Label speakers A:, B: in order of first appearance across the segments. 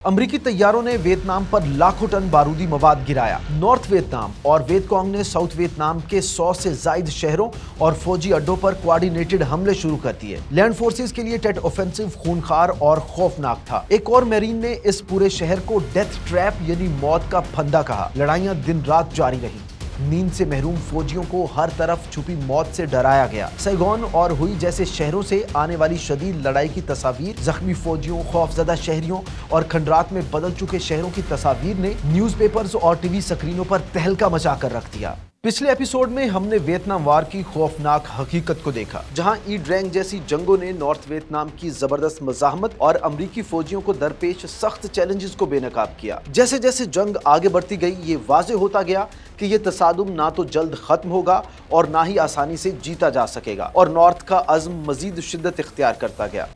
A: अमरीकी तैयारों ने वियतनाम पर लाखों टन बारूदी मवाद गिराया। नॉर्थ वियतनाम और वियतकॉन्ग ने साउथ वियतनाम के 100 से जायद शहरों और फौजी अड्डों पर कोऑर्डिनेटेड हमले शुरू कर दिए। लैंड फोर्सेस के लिए टेट ऑफेंसिव खूनखार और खौफनाक था। एक और मेरीन ने इस पूरे शहर को डेथ ट्रैप यानी मौत का फंदा कहा। लड़ाइयां दिन रात जारी रही। नींद से महरूम फौजियों को हर तरफ छुपी मौत से डराया गया। सैगोन और हुई जैसे शहरों से आने वाली शदीद लड़ाई की तस्वीर, जख्मी फौजियों, खौफजदा शहरियों और खंडरात में बदल चुके शहरों की तस्वीर ने न्यूज़पेपर्स और टीवी स्क्रीनों पर तहलका मचा कर रख दिया। पिछले एपिसोड में हमने वियतनाम वार की खौफनाक हकीकत को देखा, जहां ई ड्रैंग जैसी जंगों ने नॉर्थ वियतनाम की जबरदस्त मज़ाहमत और अमरीकी फौजियों को दरपेश सख्त चैलेंजेस को बेनकाब किया। जैसे जैसे जंग आगे बढ़ती गई, ये वाज़ेह होता गया कि ये तसादुम ना तो जल्द खत्म होगा और ना ही आसानी से जीता जा सकेगा, और नॉर्थ का अज़्म मजीद शिद्दत इख्तियार करता गया।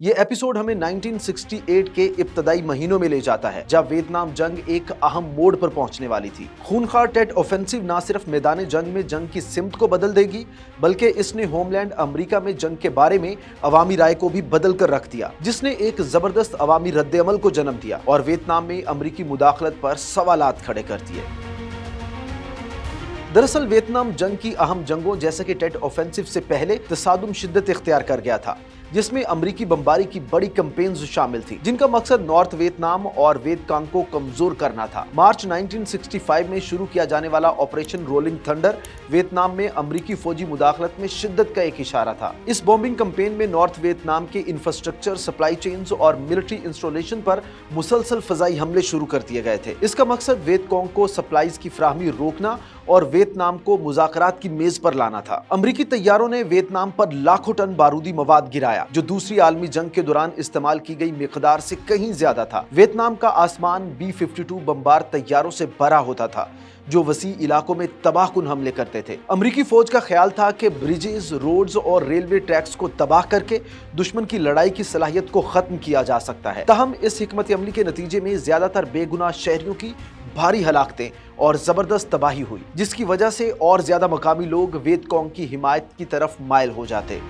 A: ये एपिसोड हमें 1968 के इब्तदाई महीनों में ले जाता है, जब वियतनाम जंग एक अहम मोड़ पर पहुंचने वाली थी। खूनखार टेट ऑफेंसिव न सिर्फ मैदान जंग में जंग की सिमत को बदल देगी, बल्कि इसने होमलैंड अमेरिका में जंग के बारे में अवामी राय को भी बदल कर रख दिया, जिसने एक जबरदस्त अवामी रद्द-ए-अमल को जन्म दिया और वियतनाम में अमरीकी मुदाखलत पर सवालात खड़े कर दिए। दरअसल वियतनाम जंग की अहम जंगों जैसे कि टेट ऑफेंसिव से पहले तसादुम शिद्दत इख्तियार कर गया था, जिसमें अमरीकी बमबारी की बड़ी कैंपेन्स शामिल थी, जिनका मकसद नॉर्थ वियतनाम और वियतकांग को कमजोर करना था। मार्च 1965 में शुरू किया जाने वाला ऑपरेशन रोलिंग थंडर वियतनाम में अमरीकी फौजी मुदाखलत में शिद्दत का एक इशारा था। इस बॉम्बिंग कैंपेन में नॉर्थ वियतनाम के इंफ्रास्ट्रक्चर, सप्लाई चेन्स और मिलिट्री इंस्टॉलेशन पर मुसलसल फजाई हमले शुरू कर दिए गए थे। इसका मकसद वियतकांग को सप्लाईज की फराहमी रोकना और वियतनाम को मुज़ाकरात की मेज पर लाना था। अमरीकी तैयारों ने वियतनाम पर लाखों टन बारूदी मवाद गिराया, जो दूसरी आलमी जंग के दौरान इस्तेमाल की गई मिकदार से कहीं ज्यादा था। वियतनाम का आसमान B-52 बमबार तैयारों से भरा होता था, जो वसी इलाकों में तबाहकुन हमले करते थे। अमरीकी फौज का ख्याल था कि ब्रिजेस, रोड्स और रेलवे ट्रैक्स को तबाह करके दुश्मन की लड़ाई की सलाहियत को खत्म किया जा सकता है। ताहम इस हिकमत अमली के नतीजे में ज्यादातर बेगुनाह शहरियों की भारी हलाकतें और जबरदस्त तबाही हुई, जिसकी वजह से और ज्यादा मकामी लोग वियतकांग की हिमायत की तरफ माइल हो जाते।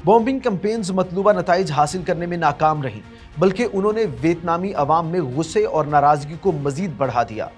A: बॉम्बिंग कैंपेन्स मतलूबा नताइज हासिल करने में नाकाम रहीं, बल्कि उन्होंने वियतनामी अवाम में गुस्से और नाराजगी को मजीद बढ़ा दिया।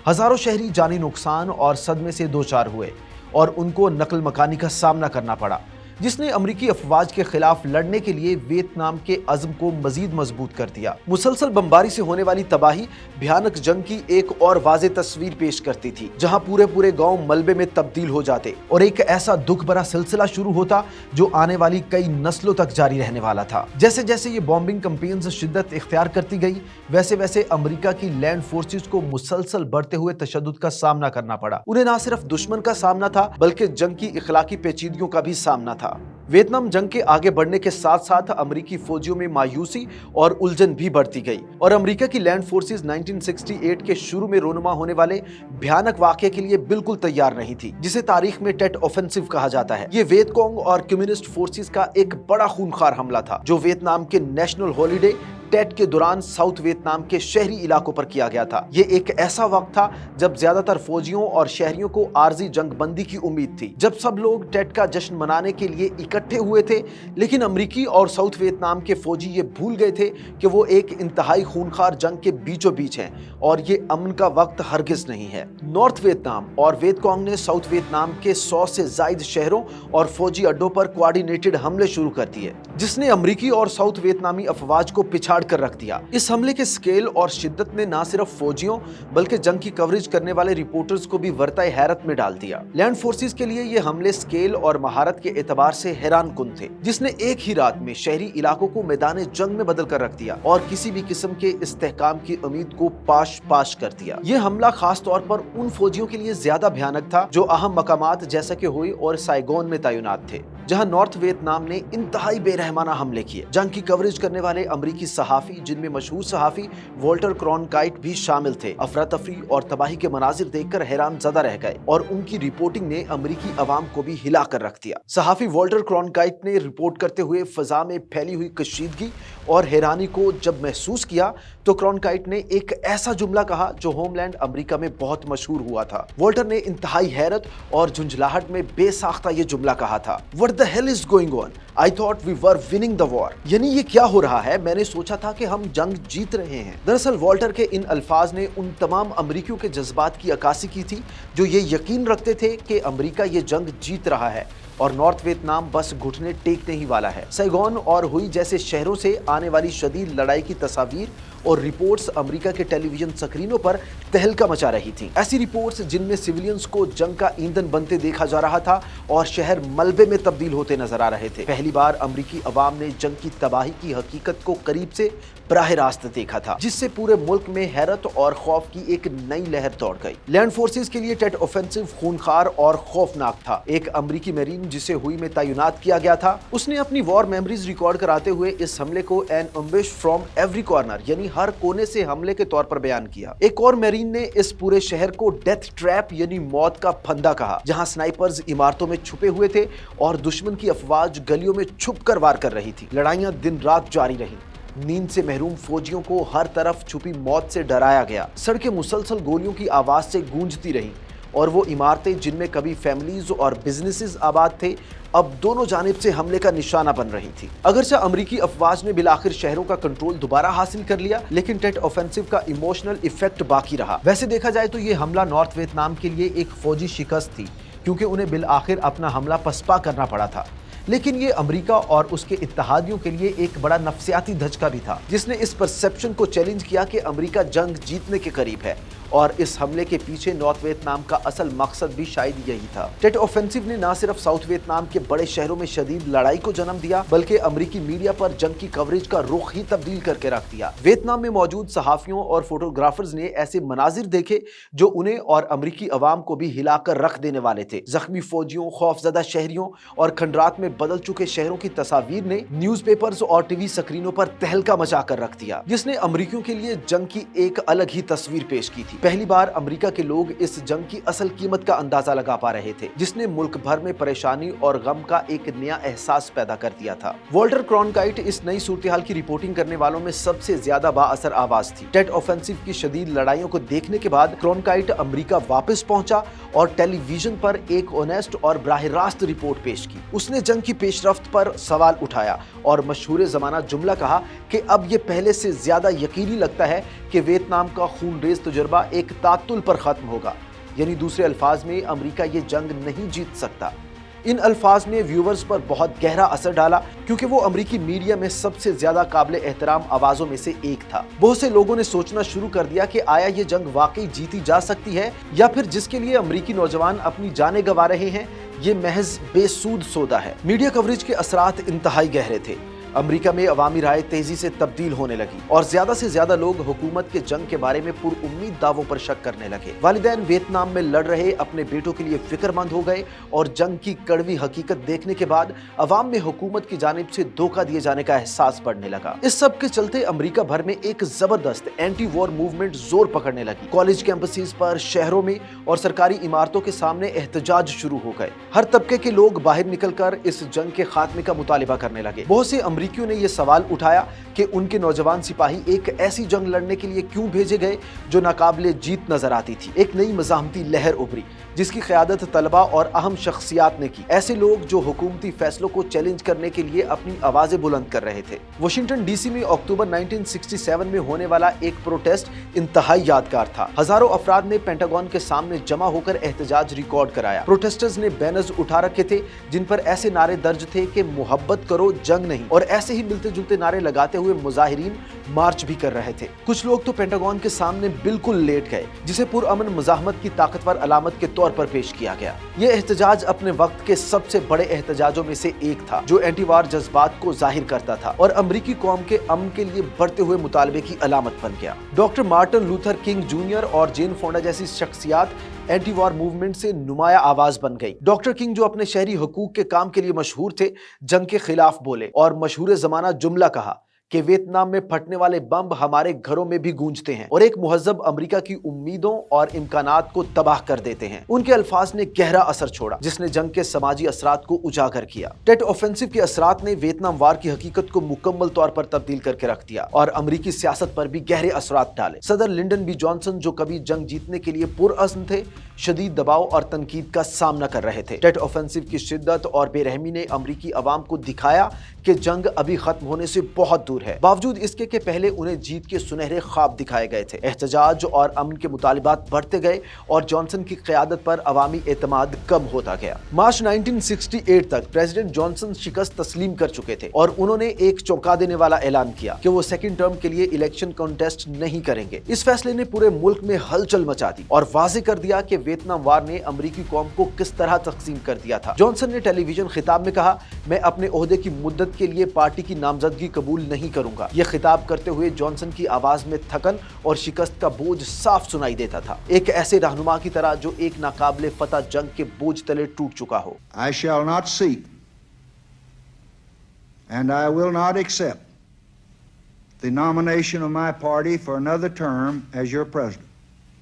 A: हजारों शहरी जानी नुकसान और सदमे से दो चार हुए और उनको नकल मकानी का सामना करना पड़ा, जिसने अमरीकी अफवाज के खिलाफ लड़ने के लिए वियतनाम के अज़्म को मजीद मजबूत कर दिया। मुसलसल बमबारी से होने वाली तबाही भयानक जंग की एक और वाज़े तस्वीर पेश करती थी, जहां पूरे पूरे गांव मलबे में तब्दील हो जाते और एक ऐसा दुख भरा सिलसिला शुरू होता जो आने वाली कई नस्लों तक जारी रहने वाला था। जैसे जैसे ये बॉम्बिंग कैंपेन्स शिद्दत इख्तियार करती गई, वैसे वैसे अमरीका की लैंड फोर्सेस को मुसलसल बढ़ते हुए तशद्दुद का सामना करना पड़ा। उन्हें न सिर्फ दुश्मन का सामना था, बल्कि जंग की इखलाकी पेचीदगियों का भी सामना था। वियतनाम जंग के आगे बढ़ने के साथ साथ अमरीकी फौजियों में मायूसी और उलझन भी बढ़ती गई और अमरीका की लैंड फोर्सेस 1968 के शुरू में रोनुमा होने वाले भयानक वाक़े के लिए बिल्कुल तैयार नहीं थी, जिसे तारीख में टेट ऑफेंसिव कहा जाता है। ये वियतकांग और कम्युनिस्ट फोर्सेस का एक बड़ा खूनखार हमला था, जो वियतनाम के नेशनल हॉलीडे टेट के दौरान साउथ वियतनाम के शहरी इलाकों पर किया गया था। ये एक ऐसा वक्त था जब ज्यादातर फौजियों और शहरियों को आर्जी जंगबंदी की उम्मीद थी, जब सब लोग टेट का जश्न मनाने के लिए इकट्ठे हुए थे। लेकिन अमरीकी और साउथ वियतनाम के फौजी ये भूल गए थे कि वो एक इंतहाई खूनखार जंग के बीचों बीच हैं और ये अमन का वक्त हरगिज नहीं है। नॉर्थ वियतनाम और वियतकांग ने साउथ वियतनाम के 100 से जायद शहरों और फौजी अड्डों पर कोऑर्डिनेटेड हमले शुरू कर दिए, जिसने अमरीकी और साउथ वियतनामी अफवाज को पिछाड़ कर रख दिया। इस हमले के स्केल और शिद्दत ने न सिर्फ फौजियों बल्कि जंग की कवरेज करने वाले रिपोर्टर्स को भी वर्ताए हैरत में डाल दिया। लैंड फोर्सेस के लिए ये हमले स्केल और महारत के एतबार से हैरान कुन थे, जिसने एक ही रात में शहरी इलाकों को मैदान जंग में बदल कर रख दिया और किसी भी किस्म के इस्तेहकाम की उम्मीद को पाश पाश कर दिया। ये हमला खास तौर पर उन फौजियों के लिए ज्यादा भयानक था जो अहम मकामात जैसे कि हुई और साइगोन में तैनात थे। जहां नॉर्थ वियतनाम ने इंतहाई बेरहमाना हमले किए। जंग की कवरेज करने वाले अमेरिकी सहाफी, जिनमें मशहूर सहाफी वॉल्टर क्रॉनकाइट भी शामिल थे, अफरा तफरी और तबाही के मनाजिर देखकर हैरान ज़दा रह गए और उनकी रिपोर्टिंग ने अमेरिकी अवाम को भी हिला कर रख दिया। सहाफी वॉल्टर क्रॉनकाइट ने रिपोर्ट करते हुए फजा में फैली हुई कशीदगी और हैरानी को जब महसूस किया तो क्रॉनकाइट ने एक ऐसा जुमला कहा जो होमलैंड अमेरिका में बहुत मशहूर हुआ था। वॉल्टर ने इंतहाई हैरत और झुंझलाहट में बेसाख्ता ये जुमला कहा था, What the hell is going on? I thought we were winning the war. यानी ये क्या हो रहा है, मैंने सोचा था कि हम जंग जीत रहे हैं। दरअसल वॉल्टर के इन अल्फाज ने उन तमाम अमरीकियों के जज्बात की अक्कासी की थी जो ये यकीन रखते थे कि अमरीका ये जंग जीत रहा है और नॉर्थ वियतनाम बस घुटने टेकने ही वाला है। सैगोन और हुई जैसे शहरों से आने वाली शदीद लड़ाई की तस्वीर और रिपोर्ट्स अमेरिका के टेलीविजन स्क्रीनों पर तहलका मचा रही थी। ऐसी रिपोर्ट्स जिनमें सिविलियंस को जंग का ईंधन बनते देखा जा रहा था और शहर मलबे में तब्दील होते नजर आ रहे थे। पहली बार अमेरिकी अवाम ने जंग की तबाही की हकीकत को करीब से बराह रास्त देखा था, जिससे पूरे मुल्क में हैरत और खौफ की एक नई लहर दौड़ गई। लैंड फोर्सेस के लिए टेट ऑफेंसिव खूनखार और खौफनाक था। एक अमेरिकी मरीन जिसे हुई में तैनात किया गया था, उसने अपनी वॉर मेमोरीज रिकॉर्ड कराते हुए इस हमले को एन अम्बिश फ्रॉम एवरी कॉर्नर यानी हर कोने से हमले के तौर पर बयान किया। एक और मरीन ने इस पूरे शहर को डेथ ट्रैप यानी मौत का फंदा कहा, जहां स्नाइपर्स इमारतों में छुपे हुए थे और दुश्मन की अफवाज गलियों में छुपकर वार कर रही थी। लड़ाइयां दिन रात जारी रहीं। नींद से महरूम फौजियों को हर तरफ छुपी मौत से डराया गया। सड़कें मुसलसल गोलियों की आवाज से गूंजती रहीं और वो इमारतें जिनमें कभी फैमिलीज और बिजनेसेस आबाद थे अब दोनों जानिब से हमले का निशाना बन रही थी। अगरचे अमेरिकी अफवाज ने बिलाखिर शहरों का कंट्रोल दोबारा हासिल कर लिया, लेकिन टेट ऑफेंसिव का इमोशनल इफेक्ट बाकी रहा। वैसे देखा जाए तो ये हमला नॉर्थ वियतनाम के लिए एक फौजी शिकस्त थी, क्योंकि उन्हें बिलाखिर अपना हमला पसपा करना पड़ा था। लेकिन ये अमेरिका और उसके इत्तेहादियों के लिए एक बड़ा नफ्सियाती धचका भी था, जिसने इस परसेप्शन को चैलेंज किया कि अमेरिका जंग जीतने के करीब है और इस हमले के पीछे नॉर्थ वियतनाम का असल मकसद भी शायद यही था। टेट ऑफेंसिव ने न सिर्फ साउथ वियतनाम के बड़े शहरों में शदीद लड़ाई को जन्म दिया, बल्कि अमेरिकी मीडिया पर जंग की कवरेज का रुख ही तब्दील करके रख दिया। वियतनाम में मौजूद सहाफियों और फोटोग्राफर्स ने ऐसे मनाजिर देखे जो उन्हें और अमेरिकी अवाम को भी हिलाकर रख देने वाले थे। जख्मी फौजियों, खौफजदा शहरियों और खंडरात में बदल चुके शहरों की तस्वीर ने न्यूज़पेपर्स और टीवी स्क्रीनों पर तहलका मचा कर रख दिया, जिसने अमेरिकियों के लिए जंग की एक अलग ही तस्वीर पेश की थी। पहली बार अमेरिका के लोग इस जंग की असल कीमत का अंदाजा लगा पा रहे थे, जिसने मुल्क भर में परेशानी और गम का एक नया एहसास पैदा कर दिया था। वॉल्टर क्रॉनकाइट इस नई सूरत-ए-हाल की रिपोर्टिंग करने वालों में सबसे ज्यादा बाअसर आवाज थी। टेट ऑफेंसिव की शदीद लड़ाइयों को देखने के बाद क्रॉनकाइट अमेरिका वापस पहुंचा और टेलीविजन पर एक ऑनेस्ट और बराह रास्त रिपोर्ट पेश की। उसने जंग की पेशरफ्त पर सवाल उठाया और मशहूर जमाना जुमला कहा कि अब ये पहले से ज्यादा यकीनी लगता है कि वियतनाम का खूनरेज तजुर्बा एक तातुल पर खत्म होगा, यानी दूसरे अल्फाज में अमेरिका ये जंग नहीं जीत सकता। इन अल्फाज ने व्यूवर्स पर बहुत गहरा असर डाला, क्योंकि वो अमेरिकी मीडिया में सबसे ज्यादा काबिल एहतराम आवाजों में से एक था। बहुत से लोगों ने सोचना शुरू कर दिया कि आया ये जंग वाकई जीती जा सकती है या फिर जिसके लिए अमेरिकी नौजवान अपनी जानें गंवा रहे हैं ये महज बेसूद सौदा है। मीडिया कवरेज के असरात इंतहाई गहरे थे। अमेरिका में अवामी राय तेजी से तब्दील होने लगी और ज्यादा से ज्यादा लोग हुकूमत के जंग के बारे में पुरउम्मीद दावों पर शक करने लगे। वालिदैन वियतनाम में लड़ रहे अपने बेटों के लिए फिक्रमंद हो गए और जंग की कड़वी हकीकत देखने के बाद अवाम में हुकूमत की जानिब से धोखा दिए जाने का एहसास बढ़ने लगा। इस सब के चलते अमेरिका भर में एक जबरदस्त एंटी वॉर मूवमेंट जोर पकड़ने लगी। कॉलेज कैंपसेस पर, शहरों में और सरकारी इमारतों के सामने एहतजाज शुरू हो गए। हर तबके के लोग बाहर निकलकर इस जंग के खात्मे का मुतालिबा करने लगे। बहुत से अमेरिकियों ने यह सवाल उठाया कि उनके नौजवान सिपाही एक ऐसी जंग लड़ने के लिए क्यों भेजे गए जो नाकाबिले जीत नजर आती थी। एक नई मज़ाहमती लहर उभरी जिसकी क़यादत तलबा और अहम शख्सियात ने की। ऐसे लोग जो हुकूमती फैसलों को चैलेंज करने के लिए अपनी आवाजें बुलंद कर रहे थे। वाशिंगटन डीसी में अक्टूबर 1967 में होने वाला एक प्रोटेस्ट इंतहाई यादगार था। हजारों अफराद ने पेंटागन के सामने जमा होकर एहतजाज रिकॉर्ड कराया। प्रोटेस्टर्स ने बैनर्स उठा रखे थे जिन पर ऐसे नारे दर्ज थे कि मोहब्बत करो, जंग नहीं, और ऐसे ही मिलते जुलते नारे लगाते हुए मुजाहिरीन मार्च भी कर रहे थे। कुछ लोग तो पेंटागन के सामने बिल्कुल लेट गए, जिसे पुरअमन मुजाहमत की ताकतवर अलामत के तौर पर पेश किया गया। यह एहतजाज अपने वक्त के सबसे बड़े एहतजाजों में से एक था, जो एंटी वार जज्बात को जाहिर करता था और अमेरिकी कौम के अमन के लिए बढ़ते हुए मुतालबे की अलामत बन गया। Doctor Martin Luther king junior और जेन फोंडा जैसी शख्सियात एंटी वॉर मूवमेंट से नुमाया आवाज बन गई। डॉक्टर किंग, जो अपने शहरी हकूक के काम के लिए मशहूर थे, जंग के खिलाफ बोले और मशहूर जमाना जुमला कहा कि वियतनाम में फटने वाले बम हमारे घरों में भी गूंजते हैं और एक मुहज्जब अमेरिका की उम्मीदों और इम्कानात को तबाह कर देते हैं। उनके अल्फाज ने गहरा असर छोड़ा, जिसने जंग के समाजी असरात को उजागर किया। टेट ऑफेंसिव के असरात ने वियतनाम वार की हकीकत को मुकम्मल तौर पर तब्दील करके रख दिया और अमरीकी सियासत पर भी गहरे असरात डाले। सदर लिंडन बी जॉनसन, जो कभी जंग जीतने के लिए पुरअज़्म थे, शदीद दबाव और तनकीद का सामना कर रहे थे। टेट ऑफेंसिव की शिद्दत और बेरहमी ने अमरीकी अवाम को दिखाया कि जंग अभी खत्म होने से बहुत दूर है, बावजूद इसके कि पहले उन्हें जीत के सुनहरे ख्वाब दिखाए गए थे। एहतजाज और अमन के मुतालिबात बढ़ते गए और जॉनसन की क़यादत पर अवामी एतमाद कम होता गया। मार्च 1968 तक प्रेसिडेंट जॉनसन शिकस्त तस्लीम कर चुके थे और उन्होंने एक चौंका देने वाला ऐलान किया कि वो सेकंड टर्म के लिए इलेक्शन कॉन्टेस्ट नहीं करेंगे। इस फैसले ने पूरे मुल्क में हलचल मचा दी और वाज़ेह कर दिया कि वियतनाम वार ने अमरीकी कौम को किस तरह तकसीम कर दिया था। जॉनसन ने टेलीविजन खिताब में कहा, मैं अपने ओहदे की मुद्दत के लिए पार्टी की नामजदगी कबूल नहीं करूंगा। यह खिताब करते हुए जॉनसन की आवाज में थकन और शिकस्त का बोझ साफ सुनाई देता था, एक ऐसे रहनुमा की तरह जो एक नाकाबिले फतह जंग के बोझ तले टूट चुका हो।
B: I shall not seek and I will not accept the nomination of my party for another term as your president.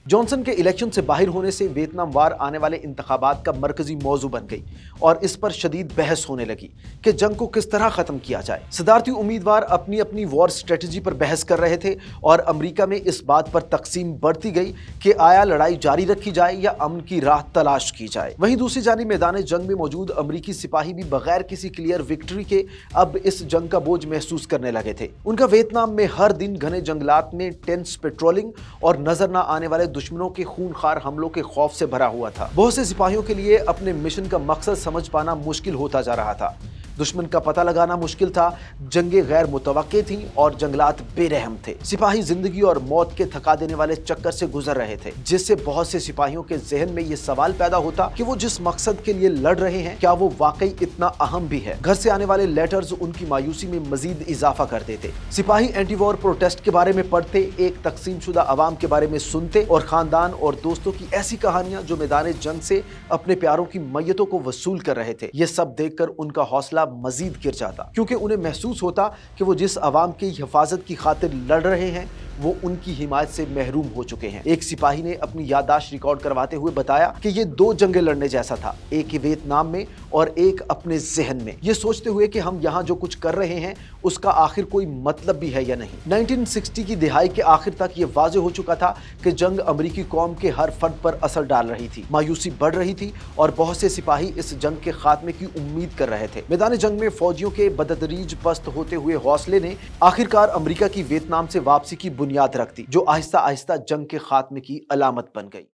A: Johnson के इलेक्शन से बाहर होने से वियतनाम वार आने वाले इंतखाबात का मरकजी मौजू बन गई और इस पर शदीद बहस होने लगी कि जंग को किस तरह खत्म किया जाए। सदारती उम्मीदवार अपनी अपनी वॉर स्ट्रेटजी पर बहस कर रहे थे और अमेरिका में इस बात पर तकसीम बढ़ती गई कि आया लड़ाई जारी रखी जाए या अमन की राह तलाश की जाए। वहीं दूसरी जानिब मैदान जंग में मौजूद अमरीकी सिपाही भी बगैर किसी क्लियर विक्ट्री के अब इस जंग का बोझ महसूस करने लगे थे। उनका वियतनाम में हर दिन घने जंगलात में टेंस पेट्रोलिंग और नजर न आने वाले दुश्मनों के खूनखार हमलों के खौफ से भरा हुआ था। बहुत से सिपाहियों के लिए अपने मिशन का मकसद समझ पाना मुश्किल होता जा रहा था। दुश्मन का पता लगाना मुश्किल था, जंगें गैर मुतवक्के थीं और जंगलात बेरहम थे। सिपाही जिंदगी और मौत के थका देने वाले चक्कर से गुजर रहे थे, जिससे बहुत से सिपाहियों के जहन में ये सवाल पैदा होता कि वो जिस मकसद के लिए लड़ रहे हैं, क्या वो वाकई इतना अहम भी है। घर से आने वाले लेटर्स उनकी मायूसी में मजीद इजाफा कर देते। सिपाही एंटी वॉर प्रोटेस्ट के बारे में पढ़ते, एक तकसीम शुदा अवाम के बारे में सुनते और खानदान और दोस्तों की ऐसी कहानियां जो मैदान जंग से अपने प्यारों की मैयतों को वसूल कर रहे थे। ये सब देखकर उनका हौसला मजीद गिर जाता, क्योंकि उन्हें महसूस होता कि वो जिस अवाम की हिफाजत की खातिर लड़ रहे हैं वो उनकी हिमायत से महरूम हो चुके हैं। एक सिपाही ने अपनी याददाश्त रिकॉर्ड करवाते हुए बताया कि ये दो जंगें लड़ने जैसा था, एक वियतनाम में और एक अपने जहन में, ये सोचते हुए कि हम यहाँ जो कुछ कर रहे हैं उसका आखिर कोई मतलब भी है या नहीं। 1960 की दिहाई के आखिर तक ये वाज़ेह हो चुका था कि जंग अमरीकी कौम के हर फर्द पर असर डाल रही थी। मायूसी बढ़ रही थी और बहुत से सिपाही इस जंग के खात्मे की उम्मीद कर रहे थे। मैदान जंग में फौजियों के बतदरीज पस्त होते हुए हौसले ने आखिरकार अमरीका की वियतनाम से वापसी की बुनियाद रख दी, जो आहिस्ता आहिस्ता जंग के खात्मे की अलामत बन गई।